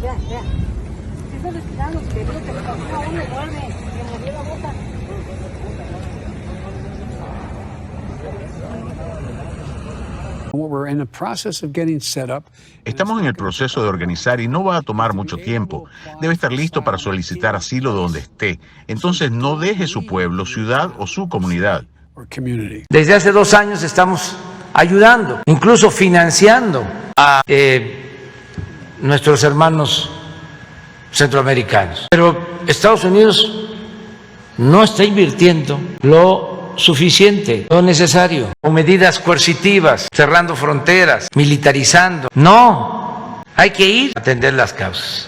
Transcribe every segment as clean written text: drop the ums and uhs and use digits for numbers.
Ya, ya. Se está respirando, que veo que le pasó a uno enorme, que movió la boca. Estamos en el proceso de organizar y no va a tomar mucho tiempo. Debe estar listo para solicitar asilo donde esté. Entonces no deje su pueblo, ciudad o su comunidad. Desde hace 2 años estamos ayudando, incluso financiando a nuestros hermanos centroamericanos. Pero Estados Unidos no está invirtiendo lo suficiente, lo necesario, con medidas coercitivas, cerrando fronteras, militarizando. No, hay que ir a atender las causas.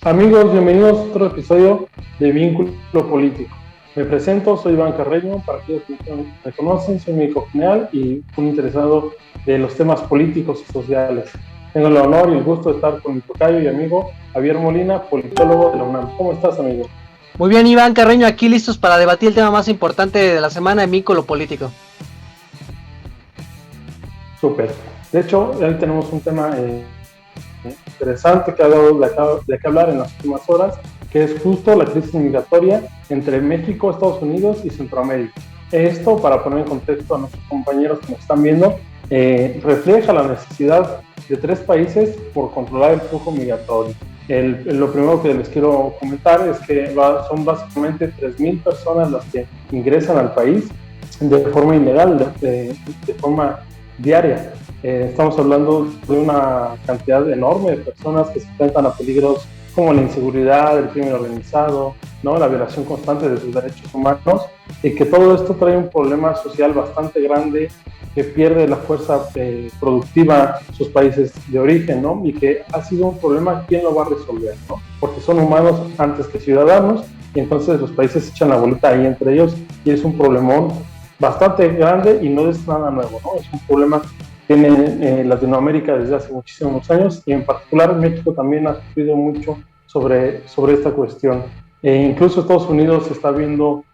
Amigos, bienvenidos a otro episodio de Vínculo Político. Me presento, soy Iván Carreño, para aquellos que me conocen, soy médico general y un interesado de los temas políticos y sociales. Tengo el honor y el gusto de estar con mi tocayo y amigo Javier Molina, politólogo de la UNAM. ¿Cómo estás, amigo? Muy bien, Iván Carreño, aquí listos para debatir el tema más importante de la semana en Vínculo Político. Súper. De hecho, hoy tenemos un tema interesante que ha dado de qué hablar en las últimas horas, que es justo la crisis migratoria entre México, Estados Unidos y Centroamérica. Esto, para poner en contexto a nuestros compañeros que nos están viendo, refleja la necesidad de 3 países por controlar el flujo migratorio. Lo primero que les quiero comentar es que son básicamente 3,000 personas las que ingresan al país de forma ilegal, de forma diaria. Estamos hablando de una cantidad enorme de personas que se enfrentan a peligros como la inseguridad, el crimen organizado, ¿no? La violación constante de sus derechos humanos, y que todo esto trae un problema social bastante grande, que pierde la fuerza productiva sus países de origen, ¿no? Y que ha sido un problema, ¿quién lo va a resolver, ¿no? Porque son humanos antes que ciudadanos, y entonces los países echan la bolita ahí entre ellos, y es un problemón bastante grande y no es nada nuevo, ¿no? Es un problema que tiene Latinoamérica desde hace muchísimos años, y en particular México también ha sufrido mucho sobre esta cuestión. Incluso Estados Unidos está viendo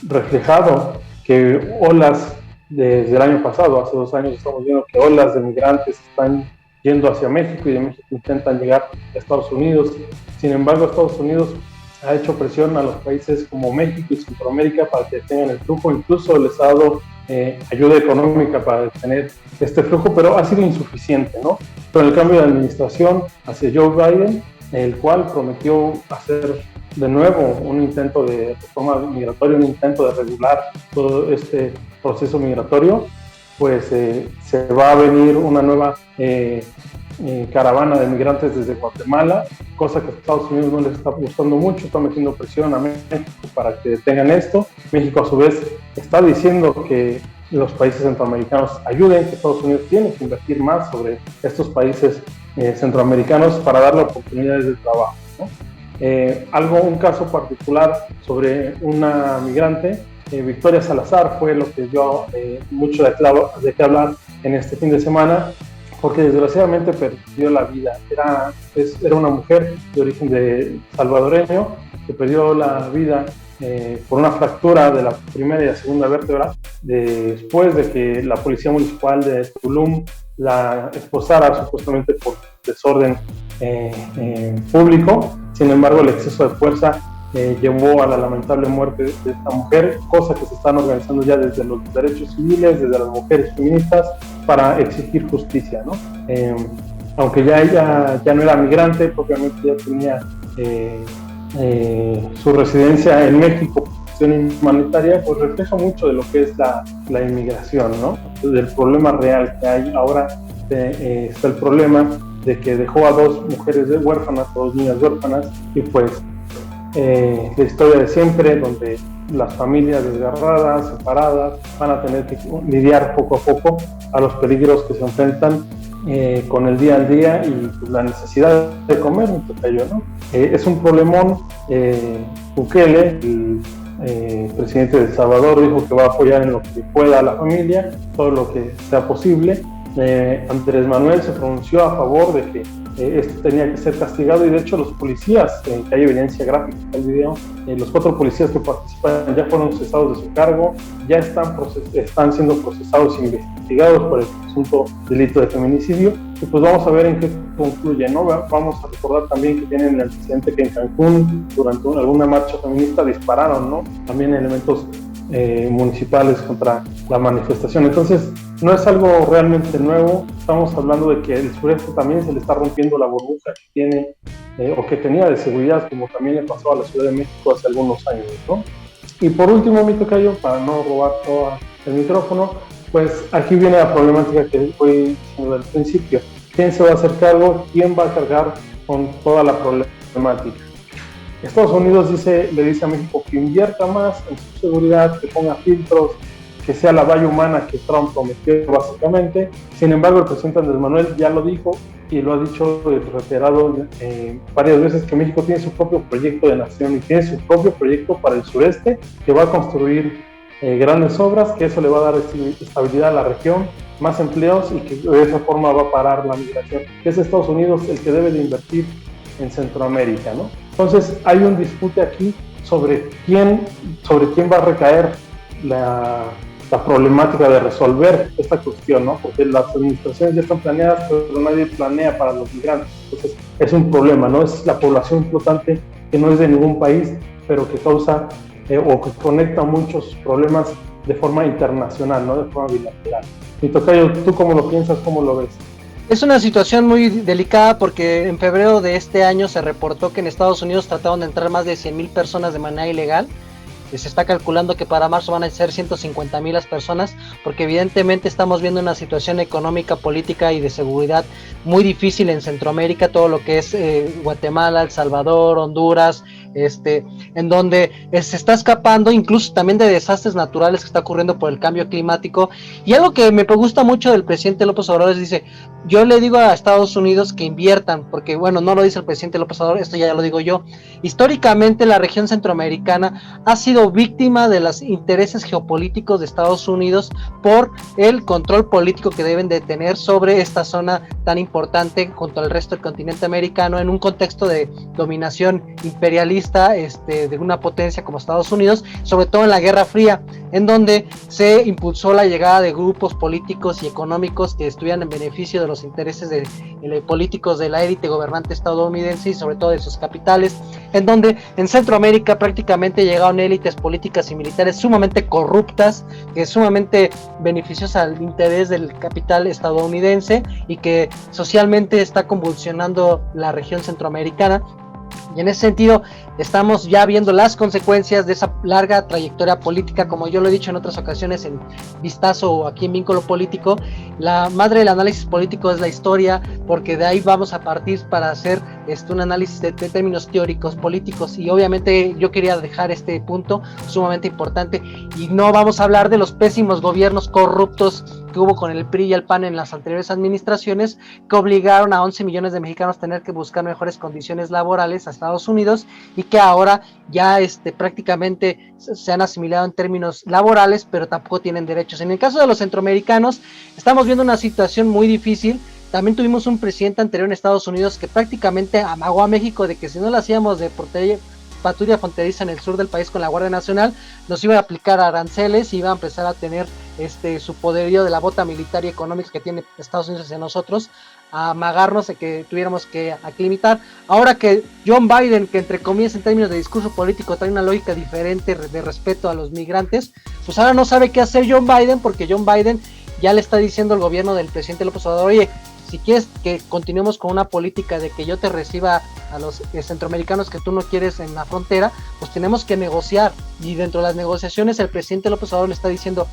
reflejado que olas desde el año pasado, hace 2 años, estamos viendo que olas de migrantes están yendo hacia México y de México intentan llegar a Estados Unidos. Sin embargo, Estados Unidos ha hecho presión a los países como México y Centroamérica para que tengan el flujo, incluso les ha dado ayuda económica para detener este flujo, pero ha sido insuficiente, ¿no? Con el cambio de administración hacia Joe Biden, el cual prometió hacer de nuevo un intento de reforma migratoria, un intento de regular todo este proceso migratorio, pues se va a venir una nueva caravana de migrantes desde Guatemala, cosa que a Estados Unidos no les está gustando mucho, está metiendo presión a México para que detengan esto. México a su vez está diciendo que los países centroamericanos ayuden, que Estados Unidos tiene que invertir más sobre estos países centroamericanos para darle oportunidades de trabajo, ¿no? Un caso particular sobre una migrante, Victoria Salazar, fue lo que dio mucho de qué hablar en este fin de semana, porque desgraciadamente perdió la vida. Era una mujer de origen salvadoreño que perdió la vida por una fractura de la primera y la segunda vértebra, después de que la policía municipal de Tulum la esposara supuestamente por desorden público. Sin embargo, el exceso de fuerza llevó a la lamentable muerte de esta mujer, cosa que se están organizando ya desde los derechos civiles, desde las mujeres feministas, para exigir justicia, ¿no? Aunque ya ella ya no era migrante, propiamente ya tenía su residencia en México por cuestión humanitaria, pues refleja mucho de lo que es la inmigración, ¿no? Del problema real que hay ahora. Está el problema de que dejó a 2 mujeres huérfanas, 2 niñas huérfanas, y pues la historia de siempre, donde las familias desgarradas, separadas, van a tener que lidiar poco a poco a los peligros que se enfrentan con el día al día y pues, la necesidad de comer, ¿no? Es un problemón. Bukele, el presidente de El Salvador, dijo que va a apoyar en lo que pueda a la familia, todo lo que sea posible, Andrés Manuel se pronunció a favor de que esto tenía que ser castigado, y de hecho los policías, que hay evidencia gráfica del video, los 4 policías que participan ya fueron cesados de su cargo, ya están siendo procesados e investigados por el presunto delito de feminicidio, y pues vamos a ver en qué concluye, ¿no? Vamos a recordar también que tienen el antecedente que en Cancún, durante alguna marcha feminista, dispararon, ¿no?, también elementos municipales contra la manifestación. Entonces, no es algo realmente nuevo. Estamos hablando de que el sureste también se le está rompiendo la burbuja que tiene o que tenía de seguridad, como también le pasó a la Ciudad de México hace algunos años, ¿no? Y por último, mi tocayo, para no robar todo el micrófono, pues aquí viene la problemática que fue diciendo al principio. ¿Quién se va a hacer cargo? ¿Quién va a cargar con toda la problemática? Estados Unidos le dice a México que invierta más en su seguridad, que ponga filtros, que sea la valla humana que Trump prometió básicamente. Sin embargo, el presidente Andrés Manuel ya lo dijo y lo ha dicho reiterado varias veces, que México tiene su propio proyecto de nación y tiene su propio proyecto para el sureste, que va a construir grandes obras, que eso le va a dar estabilidad a la región, más empleos, y que de esa forma va a parar la migración. Es Estados Unidos el que debe de invertir en Centroamérica, ¿no? Entonces hay un dispute aquí sobre quién va a recaer la problemática de resolver esta cuestión, ¿no? Porque las administraciones ya están planeadas, pero nadie planea para los migrantes. Entonces es un problema, ¿no? Es la población flotante que no es de ningún país, pero que causa o que conecta muchos problemas de forma internacional, ¿no? De forma bilateral. Y tocayo, ¿tú cómo lo piensas? ¿Cómo lo ves? Es una situación muy delicada porque en febrero de este año se reportó que en Estados Unidos trataron de entrar más de 100,000 personas de manera ilegal. Se está calculando que para marzo van a ser 150,000 las personas, porque evidentemente estamos viendo una situación económica, política y de seguridad muy difícil en Centroamérica, todo lo que es Guatemala, El Salvador, Honduras, en donde se está escapando incluso también de desastres naturales que está ocurriendo por el cambio climático. Y algo que me gusta mucho del presidente López Obrador es, dice, yo le digo a Estados Unidos que inviertan, porque bueno, no lo dice el presidente López Obrador, esto ya lo digo yo. Históricamente la región centroamericana ha sido víctima de los intereses geopolíticos de Estados Unidos por el control político que deben de tener sobre esta zona tan importante junto al resto del continente americano, en un contexto de dominación imperialista de una potencia como Estados Unidos, sobre todo en la Guerra Fría, en donde se impulsó la llegada de grupos políticos y económicos que estuvieran en beneficio de los intereses de políticos de la élite gobernante estadounidense y sobre todo de sus capitales, en donde en Centroamérica prácticamente llegaron élites políticas y militares sumamente corruptas, que sumamente beneficiosas al interés del capital estadounidense y que socialmente está convulsionando la región centroamericana. Y en ese sentido estamos ya viendo las consecuencias de esa larga trayectoria política, como yo lo he dicho en otras ocasiones en Vistazo o aquí en Vínculo Político. La madre del análisis político es la historia, porque de ahí vamos a partir para hacer un análisis de términos teóricos políticos, y obviamente yo quería dejar este punto sumamente importante, y no vamos a hablar de los pésimos gobiernos corruptos que hubo con el PRI y el PAN en las anteriores administraciones, que obligaron a 11 millones de mexicanos a tener que buscar mejores condiciones laborales a Estados Unidos, y que ahora ya prácticamente se han asimilado en términos laborales, pero tampoco tienen derechos. En el caso de los centroamericanos, estamos viendo una situación muy difícil. También tuvimos un presidente anterior en Estados Unidos que prácticamente amagó a México de que si no lo hacíamos de patrulla fronteriza en el sur del país con la Guardia Nacional, nos iba a aplicar aranceles y iba a empezar a tener su poderío de la bota militar y económica que tiene Estados Unidos hacia nosotros, a amagarnos de que tuviéramos que aclimatar. Ahora que John Biden, que entre comillas en términos de discurso político trae una lógica diferente de respeto a los migrantes, pues ahora no sabe qué hacer John Biden, porque John Biden ya le está diciendo al gobierno del presidente López Obrador: oye, si quieres que continuemos con una política de que yo te reciba a los centroamericanos que tú no quieres en la frontera, pues tenemos que negociar. Y dentro de las negociaciones el presidente López Obrador le está diciendo: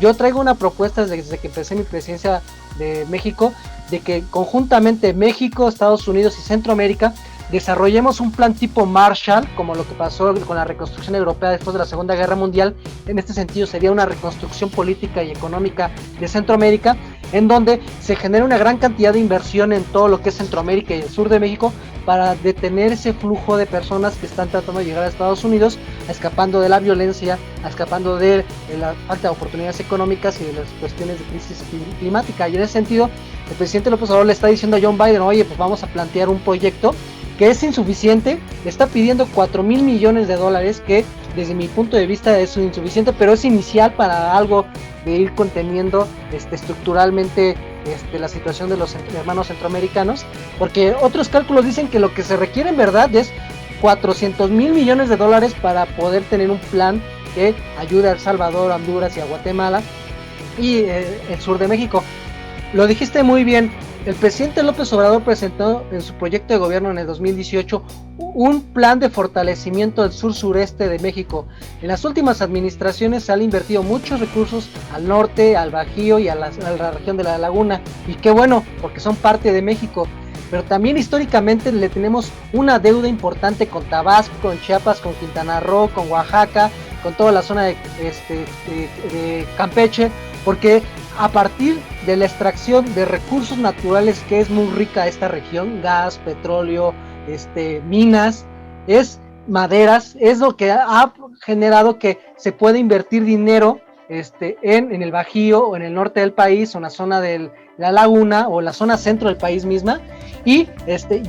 yo traigo una propuesta desde que empecé mi presidencia de México, de que conjuntamente México, Estados Unidos y Centroamérica desarrollemos un plan tipo Marshall, como lo que pasó con la reconstrucción europea después de la Segunda Guerra Mundial. En este sentido sería una reconstrucción política y económica de Centroamérica, en donde se genera una gran cantidad de inversión en todo lo que es Centroamérica y el sur de México para detener ese flujo de personas que están tratando de llegar a Estados Unidos, escapando de la violencia, escapando de la falta de oportunidades económicas y de las cuestiones de crisis climática. Y en ese sentido, el presidente López Obrador le está diciendo a John Biden, oye, pues vamos a plantear un proyecto que es insuficiente, está pidiendo $4,000 millones, que desde mi punto de vista es insuficiente, pero es inicial para algo de ir conteniendo estructuralmente la situación de los hermanos centroamericanos, porque otros cálculos dicen que lo que se requiere en verdad es $400,000 millones para poder tener un plan que ayude a El Salvador, a Honduras y a Guatemala y el sur de México. Lo dijiste muy bien, el presidente López Obrador presentó en su proyecto de gobierno en el 2018 un plan de fortalecimiento del sur-sureste de México. En las últimas administraciones se han invertido muchos recursos al norte, al Bajío y a la región de la Laguna, y qué bueno, porque son parte de México. Pero también históricamente le tenemos una deuda importante con Tabasco, con Chiapas, con Quintana Roo, con Oaxaca, con toda la zona de Campeche, porque a partir de la extracción de recursos naturales que es muy rica esta región, gas, petróleo, minas, maderas, es lo que ha generado que se pueda invertir dinero en el Bajío o en el norte del país o en la zona de la Laguna o la zona centro del país misma, y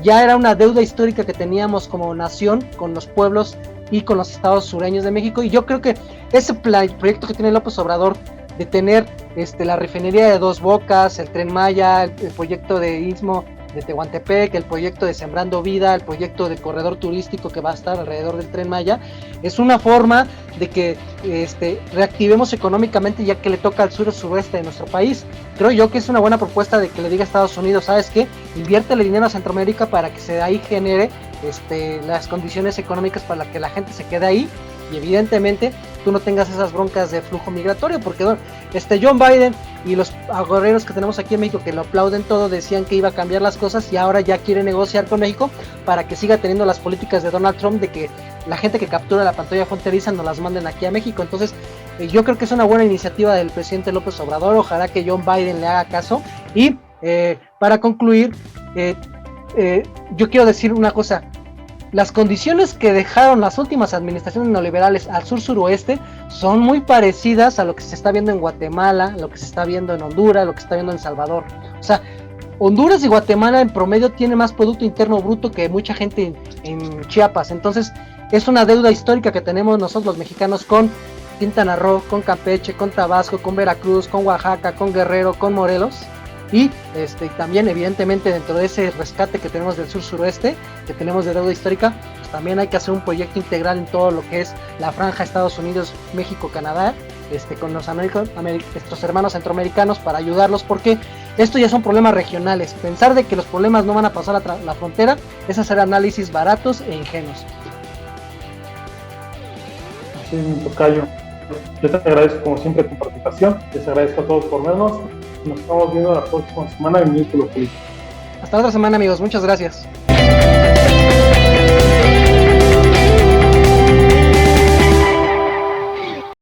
ya era una deuda histórica que teníamos como nación con los pueblos y con los estados sureños de México. Y yo creo que ese proyecto que tiene López Obrador de tener la refinería de Dos Bocas, el Tren Maya, el proyecto de Istmo de Tehuantepec, el proyecto de Sembrando Vida, el proyecto del corredor turístico que va a estar alrededor del Tren Maya, es una forma de que reactivemos económicamente, ya que le toca al sur y suroeste de nuestro país. Creo yo que es una buena propuesta de que le diga a Estados Unidos, ¿sabes qué? Inviértele dinero a Centroamérica para que se de ahí genere las condiciones económicas para que la gente se quede ahí, y evidentemente tú no tengas esas broncas de flujo migratorio, porque John Biden y los agoreros que tenemos aquí en México que lo aplauden todo, decían que iba a cambiar las cosas y ahora ya quiere negociar con México para que siga teniendo las políticas de Donald Trump de que la gente que captura la pantalla fronteriza nos las manden aquí a México. Entonces yo creo que es una buena iniciativa del presidente López Obrador, ojalá que John Biden le haga caso. Y para concluir, yo quiero decir una cosa. Las condiciones que dejaron las últimas administraciones neoliberales al sur-suroeste son muy parecidas a lo que se está viendo en Guatemala, lo que se está viendo en Honduras, lo que se está viendo en El Salvador. O sea, Honduras y Guatemala en promedio tienen más Producto Interno Bruto que mucha gente en Chiapas. Entonces, es una deuda histórica que tenemos nosotros los mexicanos con Quintana Roo, con Campeche, con Tabasco, con Veracruz, con Oaxaca, con Guerrero, con Morelos. Y también evidentemente dentro de ese rescate que tenemos del sur-suroeste, que tenemos de deuda histórica, pues también hay que hacer un proyecto integral en todo lo que es la franja Estados Unidos, México, Canadá, con nuestros hermanos centroamericanos para ayudarlos, porque esto ya son problemas regionales. Pensar de que los problemas no van a pasar la frontera es hacer análisis baratos e ingenuos. Así es, tocayo. Yo te agradezco como siempre tu participación, les agradezco a todos por vernos. Nos estamos viendo la próxima semana en Vínculo Político. Hasta la otra semana, amigos. Muchas gracias.